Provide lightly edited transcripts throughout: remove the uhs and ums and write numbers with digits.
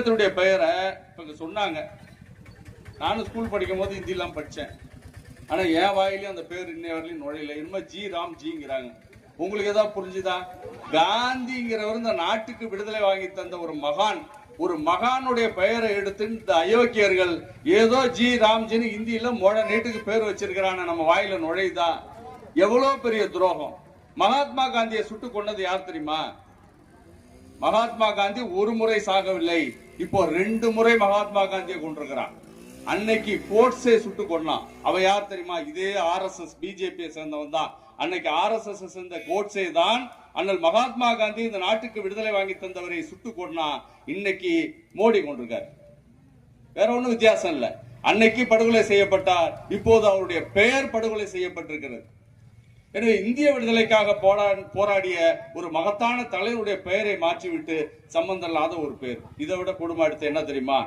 புத்தகத்தினுடைய பெயரை இப்ப சொன்னாங்க. நானும் ஸ்கூல் படிக்கும் போது ஹிந்திலாம் படித்தேன். ஆனா என் வாயிலையும் அந்த பேர் இன்னை வரலையும் நுழையல. இனிமே ஜி ராம் ஜிங்கிறாங்க. உங்களுக்கு ஏதாவது புரிஞ்சுதா? காந்திங்கிறவர் இந்த நாட்டுக்கு விடுதலை வாங்கி தந்த ஒரு மகானுடைய பெயரை எடுத்து இந்த அயோக்கியர்கள் ஏதோ ஜி ராம்ஜின்னு ஹிந்தியில நீட்டுக்கு பேர் வச்சிருக்கிறான நம்ம வாயில நுழையுதா? எவ்வளவு பெரிய துரோகம்! மகாத்மா காந்தியை சுட்டு கொண்டது யார் தெரியுமா? மகாத்மா காந்தி ஒரு முறை சாகவில்லை, இப்போ 2 முறை மகாத்மா காந்தியை கொண்டிருக்கிறான். அன்னைக்கு கோட்ஸே சுட்டு கொண்டான். அவ யார் தெரியுமா? இதே RSS பிஜேபியை சேர்ந்தவன் தான். அன்னைக்கு RSS சேர்ந்த கோட்ஸே தான் அண்ணல் மகாத்மா காந்தி இந்த நாட்டுக்கு விடுதலை வாங்கி தந்தவரை சுட்டு கொண்டா. இன்னைக்கு மோடி கொண்டிருக்காரு. வேற ஒன்னும் வித்தியாசம் இல்ல. அன்னைக்கு படுகொலை செய்யப்பட்டார், இப்போது அவருடைய பெயர் படுகொலை செய்யப்பட்டிருக்கிறது. எனவே இந்திய விடுதலைக்காக போராடிய ஒரு மகத்தான தலைவருடைய பெயரை மாற்றிவிட்டு சம்பந்தம் இல்லாத ஒரு பேர். இதை விட கொடுமை எடுத்து என்ன தெரியுமா?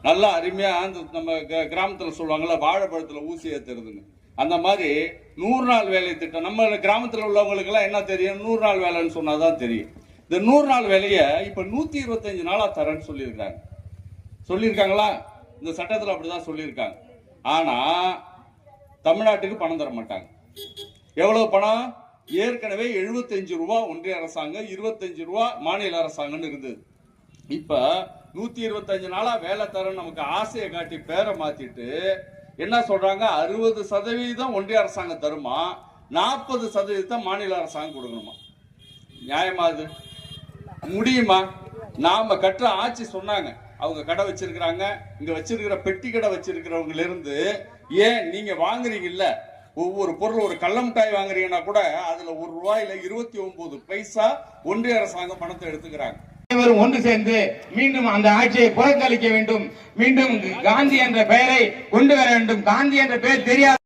நல்லா அருமையா நம்ம கிராமத்துல சொல்லுவாங்கல்ல, வாழைப்பழத்துல ஊசி ஏத்துறதுன்னு. அந்த மாதிரி 100 நாள் வேலை திட்டம். நம்ம கிராமத்தில் உள்ளவங்களுக்கு எல்லாம் என்ன தெரியும்? 100 நாள் வேலைன்னு சொன்னாதான் தெரியும். இந்த 100 நாள் வேலையை இப்ப 125 நாளா தரேன்னு சொல்லியிருக்காங்களா? இந்த சட்டத்தில் அப்படிதான் சொல்லியிருக்காங்க. ஆனா தமிழ்நாட்டுக்கு பணம் தர மாட்டாங்க. எவ்வளவு பணம்? ஏற்கனவே 75 ரூபா ஒன்றிய அரசாங்கம், 25 ரூபா மாநில அரசாங்கம்னு இருந்தது. இப்ப 125 நாளா வேலை தரேன்னு நமக்கு ஆசையை காட்டி பேரை மாத்திட்டு என்ன சொல்றாங்க? 60% ஒன்றிய அரசாங்கம் தருமா, 40% மாநில அரசாங்கம் கொடுக்கணுமா? நியாயமா? அது முடியுமா? நாம கற்ற ஆட்சி சொன்னாங்க. அவங்க கடை வச்சிருக்கிறாங்க, இங்க வச்சிருக்கிற பெட்டி கடை வச்சிருக்கிறவங்க இருந்து ஏன் நீங்க வாங்குறீங்கல்ல, ஒவ்வொரு பொருள் ஒரு கள்ள மிட்டாய் வாங்குறீங்கன்னா கூட அதுல ₹1 29 பைசா ஒன்றிய அரசாங்கம் பணத்தை எடுத்துக்கிறாங்க. அனைவரும் ஒன்று சேர்ந்து மீண்டும் அந்த ஆட்சியை புறக்கணிக்க வேண்டும். மீண்டும் காந்தி என்ற பெயரை கொண்டு வர வேண்டும். காந்தி என்ற பெயர் தெரியாது.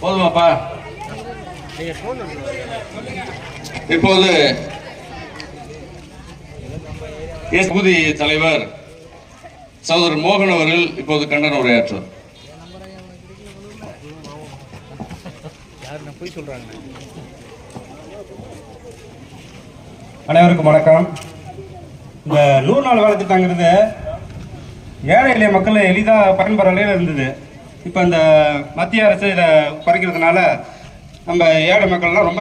போதுமாப்பா? இப்போது தொகுதி தலைவர் சகோதரர் மோகன் அவர்கள் இப்போது கண்டன உரையாற்றுவார். அனைவருக்கும் வணக்கம். இந்த 100 நாள் வேலை திட்டங்கிறது ஏழை எளிய மக்கள் எளிதாக பயன்பெற நிலையில் இருந்தது. இப்போ இந்த மத்திய அரசு இதை குறைக்கிறதுனால நம்ம ஏழை மக்கள்லாம் ரொம்ப